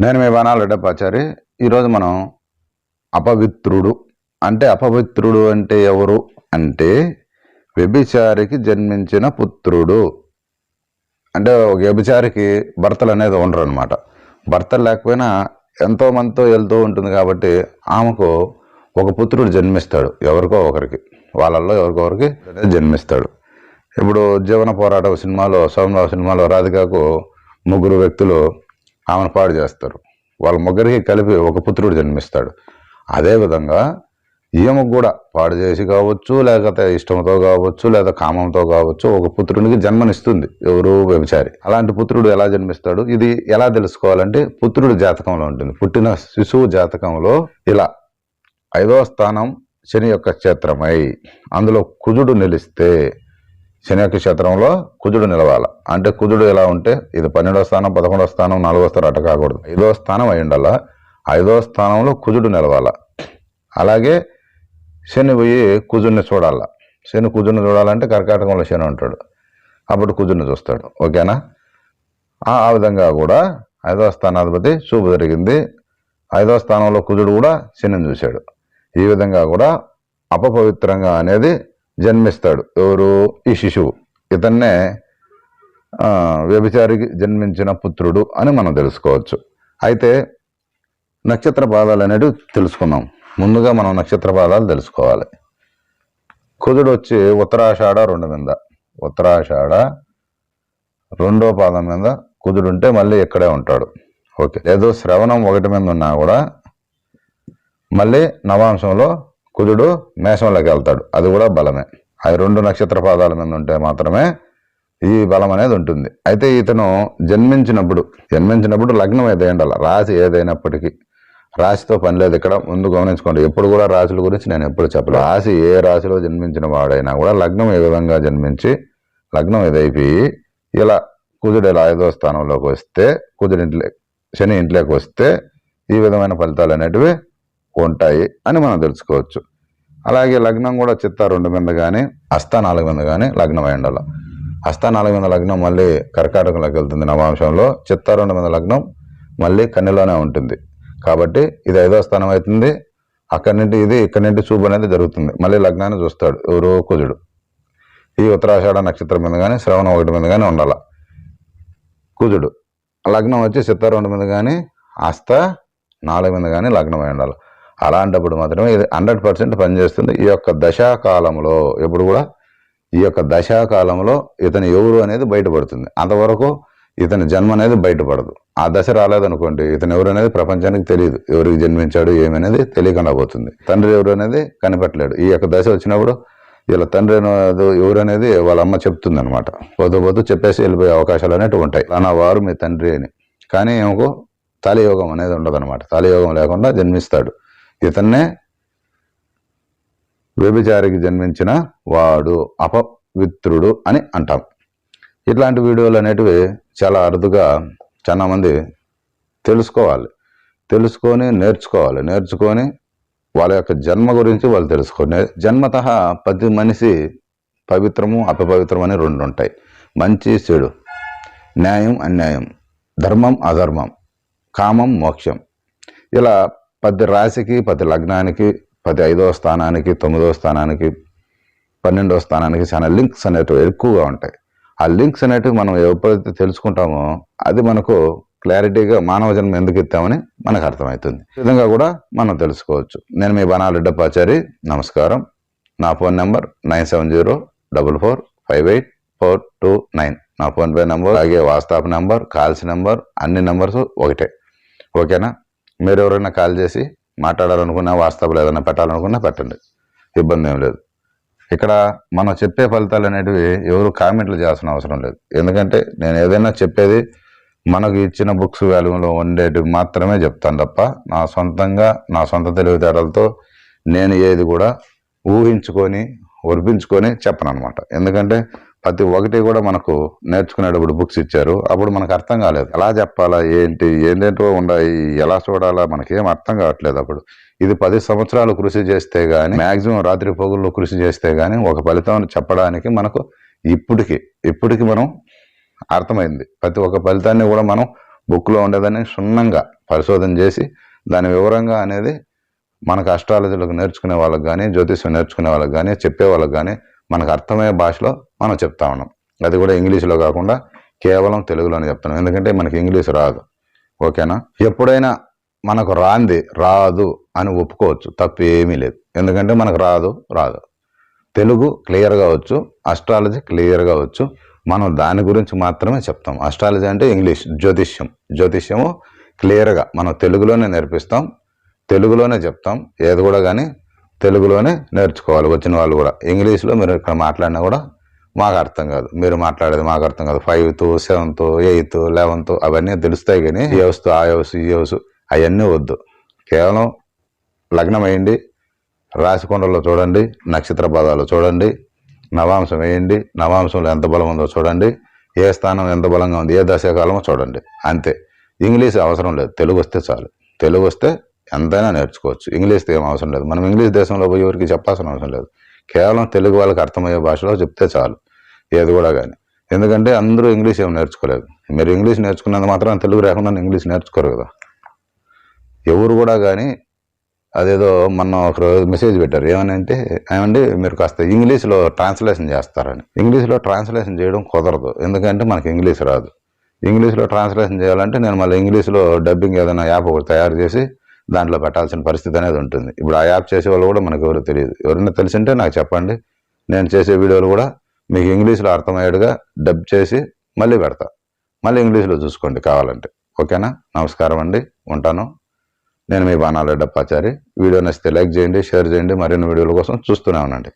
నేను మీ బాణాల రెడ్డప్పాచారి. ఈరోజు మనం అపవిత్రుడు అంటే ఎవరు అంటే వ్యభిచారికి జన్మించిన పుత్రుడు. అంటే ఒక వ్యభిచారికి భర్తలు అనేది ఉండరు అనమాట. భర్తలు లేకపోయినా ఎంతో మందితో వెళ్తూ ఉంటుంది కాబట్టి ఆమెకు ఒక పుత్రుడు జన్మిస్తాడు. ఎవరికో ఒకరికి, వాళ్ళల్లో ఎవరికొకరికి జన్మిస్తాడు. ఇప్పుడు జీవన పోరాటం సినిమాలో, సోమరావు సినిమాలో రాధికకు ముగ్గురు వ్యక్తులు ఆమెను పాడు చేస్తారు. వాళ్ళ ముగ్గురికి కలిపి ఒక పుత్రుడు జన్మిస్తాడు. అదేవిధంగా ఈమెకు కూడా పాడు చేసి కావచ్చు, లేకపోతే ఇష్టంతో కావచ్చు, లేదా కామంతో కావచ్చు, ఒక పుత్రునికి జన్మనిస్తుంది ఎవరు? వ్యభిచారి. అలాంటి పుత్రుడు ఎలా జన్మిస్తాడు? ఇది ఎలా తెలుసుకోవాలంటే పుత్రుడు జాతకంలో ఉంటుంది. పుట్టిన శిశువు జాతకంలో ఇలా 5వ స్థానం శని యొక్క క్షేత్రమై అందులో కుజుడు నిలిస్తే, శని యొక్క క్షేత్రంలో కుజుడు నిలవాల. అంటే కుజుడు ఎలా ఉంటే ఇది 12వ స్థానం, 11వ స్థానం, 4వ స్థానం అట కాకూడదు. 5వ స్థానం అయి ఉండాల. 5వ స్థానంలో కుజుడు నిలవాల. అలాగే శని పోయి కుజుడిని చూడాల. శని కుజుడిని చూడాలంటే కర్కాటకంలో శని ఉంటాడు, అప్పుడు కుజుడిని చూస్తాడు. ఓకేనా? ఆ విధంగా కూడా 5వ స్థానాధిపతి చూపు జరిగింది. 5వ స్థానంలో కుజుడు కూడా శనిని చూశాడు. ఈ విధంగా కూడా అపవిత్రంగా అనేది జన్మిస్తాడు. ఎవరు? ఈ శిశువు. ఇతన్నే వ్యభిచారికి జన్మించిన పుత్రుడు అని మనం తెలుసుకోవచ్చు. అయితే నక్షత్ర పాదాలు అనేవి తెలుసుకుందాం. ముందుగా మనం నక్షత్ర పాదాలు తెలుసుకోవాలి. కుజుడు వచ్చి ఉత్తరాషాఢ 2 మీద, ఉత్తరాషాఢ 2వ పాదం మీద కుజుడు ఉంటే మళ్ళీ ఇక్కడే ఉంటాడు. ఓకే. ఏదో శ్రవణం 1 మీద ఉన్నా కూడా మళ్ళీ నవాంశంలో కుజుడు మేషంలోకి వెళ్తాడు. అది కూడా బలమే. అది 2 నక్షత్ర పాదాల మీద ఉంటే మాత్రమే ఈ బలం అనేది ఉంటుంది. అయితే ఇతను జన్మించినప్పుడు లగ్నం ఏదైనా రాశి ఏదైనప్పటికీ, రాశితో పని లేదు. ఇక్కడ ముందు గమనించుకోండి, ఎప్పుడు కూడా రాశుల గురించి నేను ఎప్పుడు చెప్పలేదు. రాశి ఏ రాశిలో జన్మించిన వాడైనా కూడా లగ్నం ఏ విధంగా జన్మించి లగ్నం ఇదైపోయి ఇలా కుజుడు ఇలా 5వ స్థానంలోకి వస్తే, శని ఇంట్లోకి వస్తే ఈ విధమైన ఫలితాలు అనేటివి ఉంటాయి అని మనం తెలుసుకోవచ్చు. అలాగే లగ్నం కూడా చిత్త 2 మీద కానీ, హస్త 4 మీద కానీ లగ్నం అయి ఉండాలి. హస్త 4 మీద లగ్నం మళ్ళీ కర్కాటకంలోకి వెళ్తుంది నవాంశంలో. చిత్త 2 మీద లగ్నం మళ్ళీ కన్యలోనే ఉంటుంది. కాబట్టి ఇది 5వ స్థానం అవుతుంది. ఇక్కడి నుండి చూపు అనేది జరుగుతుంది. మళ్ళీ లగ్నాన్ని చూస్తాడు ఎవరు? కుజుడు. ఈ ఉత్తరాషాఢ నక్షత్రం మీద కానీ, శ్రవణం 1 మీద కానీ ఉండాల కుజుడు. లగ్నం వచ్చి చిత్త 2 మీద కానీ, హస్త 4 మీద కానీ లగ్నం అయి ఉండాలి. అలాంటప్పుడు మాత్రమే ఇది 100% పనిచేస్తుంది. ఈ యొక్క దశాకాలంలో ఎప్పుడు కూడా ఈ యొక్క దశాకాలంలో ఇతను ఎవరు అనేది బయటపడుతుంది. అంతవరకు ఇతని జన్మ అనేది బయటపడదు. ఆ దశ రాలేదనుకోండి, ఇతను ఎవరు అనేది ప్రపంచానికి తెలియదు. ఎవరికి జన్మించాడు ఏమనేది తెలియకుండా పోతుంది. తండ్రి ఎవరు అనేది కనిపెట్టలేడు. ఈ యొక్క దశ వచ్చినప్పుడు వీళ్ళ తండ్రి ఎవరు అనేది వాళ్ళ అమ్మ చెప్తుంది అనమాట. పోతూ చెప్పేసి వెళ్ళిపోయే అవకాశాలు అనేవి ఉంటాయి. అలా వారు మీ తండ్రి అని. కానీ ఏమో తాళియోగం అనేది ఉండదు అనమాట. తాళియోగం లేకుండా జన్మిస్తాడు. ఇతన్నే వ్యభిచారికి జన్మించిన వాడు, అపవిత్రుడు అని అంటాం. ఇట్లాంటి వీడియోలు అనేటివి చాలా అరుదుగా చాలా మంది తెలుసుకొని నేర్చుకొని వాళ్ళ యొక్క జన్మ గురించి వాళ్ళు తెలుసుకోండి. జన్మతః ప్రతి మనిషి పవిత్రము అపవిత్రం అని 2 ఉంటాయి. మంచి చెడు, న్యాయం అన్యాయం, ధర్మం అధర్మం, కామం మోక్షం. ఇలా ప్రతి రాశికి, ప్రతి లగ్నానికి, ప్రతి 5వ స్థానానికి, 9వ స్థానానికి, 12వ స్థానానికి చాలా లింక్స్ అనేటివి ఎక్కువగా ఉంటాయి. ఆ లింక్స్ అనేటివి మనం ఎప్పుడైతే తెలుసుకుంటామో అది మనకు క్లారిటీగా మానవ జన్మ ఎందుకు ఎత్తామని మనకు అర్థమవుతుంది. ఈ విధంగా కూడా మనం తెలుసుకోవచ్చు. నేను మీ బాణాల రెడ్డప్పాచారి. నమస్కారం. నా ఫోన్ నెంబర్ 9744458429. నా ఫోన్పే నెంబర్, అలాగే వాట్సాప్ నెంబర్, కాల్స్ నెంబర్, అన్ని నెంబర్స్ ఒకటే. ఓకేనా? మీరు ఎవరైనా కాల్ చేసి మాట్లాడాలనుకున్నా, వాట్సాప్లో ఏదైనా పెట్టాలనుకున్నా పెట్టండి, ఇబ్బంది ఏం లేదు. ఇక్కడ మనం చెప్పే ఫలితాలు అనేటివి ఎవరు కామెంట్లు చేయాల్సిన అవసరం లేదు. ఎందుకంటే నేను ఏదైనా చెప్పేది మనకు ఇచ్చిన బుక్స్ వాల్యూలో ఉండేటివి మాత్రమే చెప్తాను తప్ప నా సొంత తెలివితేటలతో నేను ఏది కూడా ఊహించుకొని ఒరిపించుకొని చెప్పను అనమాట. ఎందుకంటే ప్రతి ఒక్కటి కూడా మనకు నేర్చుకునేటప్పుడు బుక్స్ ఇచ్చారు, అప్పుడు మనకు అర్థం కాలేదు. ఎలా చెప్పాలా, ఏంటేంటో ఉన్నాయి, ఎలా చూడాలా, మనకేం అర్థం కావట్లేదు. అప్పుడు ఇది 10 సంవత్సరాలు కృషి చేస్తే కానీ, మ్యాక్సిమం రాత్రి పొగుళ్ళు కృషి చేస్తే కానీ ఒక ఫలితం చెప్పడానికి మనకు ఇప్పటికి మనం అర్థమైంది. ప్రతి ఒక్క ఫలితాన్ని కూడా మనం బుక్లో ఉండేదాన్ని క్షుణ్ణంగా పరిశోధన చేసి దాని వివరంగా అనేది మనకు అస్ట్రాలజీలకు నేర్చుకునే వాళ్ళకి కానీ జ్యోతిష్యం నేర్చుకునే వాళ్ళకి కానీ చెప్పే వాళ్ళకి కానీ మనకు అర్థమయ్యే భాషలో మనం చెప్తా ఉన్నాం. అది కూడా ఇంగ్లీష్లో కాకుండా కేవలం తెలుగులోనే చెప్తాం, ఎందుకంటే మనకి ఇంగ్లీష్ రాదు. ఓకేనా? ఎప్పుడైనా మనకు రాదు అని ఒప్పుకోవచ్చు, తప్పు ఏమీ లేదు. ఎందుకంటే మనకు రాదు తెలుగు క్లియర్గా వచ్చు, అస్ట్రాలజీ క్లియర్గా వచ్చు. మనం దాని గురించి మాత్రమే చెప్తాం. అస్ట్రాలజీ అంటే ఇంగ్లీష్, జ్యోతిష్యము క్లియర్గా మనం తెలుగులోనే నేర్పిస్తాం, తెలుగులోనే చెప్తాం. ఏది కూడా కానీ తెలుగులోనే నేర్చుకోవాలి వచ్చిన వాళ్ళు కూడా. ఇంగ్లీష్లో మీరు ఇక్కడ మాట్లాడినా కూడా మాకు అర్థం కాదు, మీరు మాట్లాడేది మాకు అర్థం కాదు. 5th 7th 8th 11th అవన్నీ తెలుస్తాయి, కానీ ఈ హౌస్ ఆ హౌస్ ఈ హౌస్ అవన్నీ వద్దు. కేవలం లగ్నం వేయండి, రాశికొండలో చూడండి, నక్షత్ర పదాలు చూడండి, నవాంశం వేయండి, నవాంశంలో ఎంత బలం ఉందో చూడండి, ఏ స్థానం ఎంత బలంగా ఉంది, ఏ దశకాలమో చూడండి, అంతే. ఇంగ్లీష్ అవసరం లేదు, తెలుగు వస్తే చాలు. తెలుగు వస్తే ఎంతైనా నేర్చుకోవచ్చు, ఇంగ్లీష్తో ఏం అవసరం లేదు. మనం ఇంగ్లీష్ దేశంలో పోయి ఎవరికి చెప్పాల్సిన అవసరం లేదు. కేవలం తెలుగు వాళ్ళకి అర్థమయ్యే భాషలో చెప్తే చాలు ఏది కూడా కానీ. ఎందుకంటే అందరూ ఇంగ్లీష్ ఏమి నేర్చుకోలేదు. మీరు ఇంగ్లీష్ నేర్చుకున్నంత మాత్రం తెలుగు రాకుండా ఇంగ్లీష్ నేర్చుకోరు కదా ఎవరు కూడా కానీ. అదేదో మొన్న ఒక మెసేజ్ పెట్టారు, ఏమండి మీరు కాస్త ఇంగ్లీష్లో ట్రాన్స్లేషన్ చేస్తారని. ఇంగ్లీష్లో ట్రాన్స్లేషన్ చేయడం కుదరదు, ఎందుకంటే మనకి ఇంగ్లీష్ రాదు. ఇంగ్లీష్లో ట్రాన్స్లేషన్ చేయాలంటే నేను మళ్ళీ ఇంగ్లీష్లో డబ్బింగ్ ఏదైనా యాప్ ఒకటి తయారు చేసి దాంట్లో పెట్టాల్సిన పరిస్థితి అనేది ఉంటుంది. ఇప్పుడు ఆ యాప్ చేసే వాళ్ళు కూడా మనకు ఎవరు తెలియదు. ఎవరైనా తెలిసింటే నాకు చెప్పండి, నేను చేసే వీడియోలు కూడా మీకు ఇంగ్లీష్లో అర్థమయ్యేట్టుగా డబ్ చేసి మళ్ళీ పెడతా. మళ్ళీ ఇంగ్లీష్లో చూసుకోండి కావాలంటే. ఓకేనా? నమస్కారం అండి, ఉంటాను. నేను మీ బాణాల డప్పాచారి. వీడియో నచ్చితే లైక్ చేయండి, షేర్ చేయండి. మరిన్ని వీడియోల కోసం చూస్తూనే ఉండండి.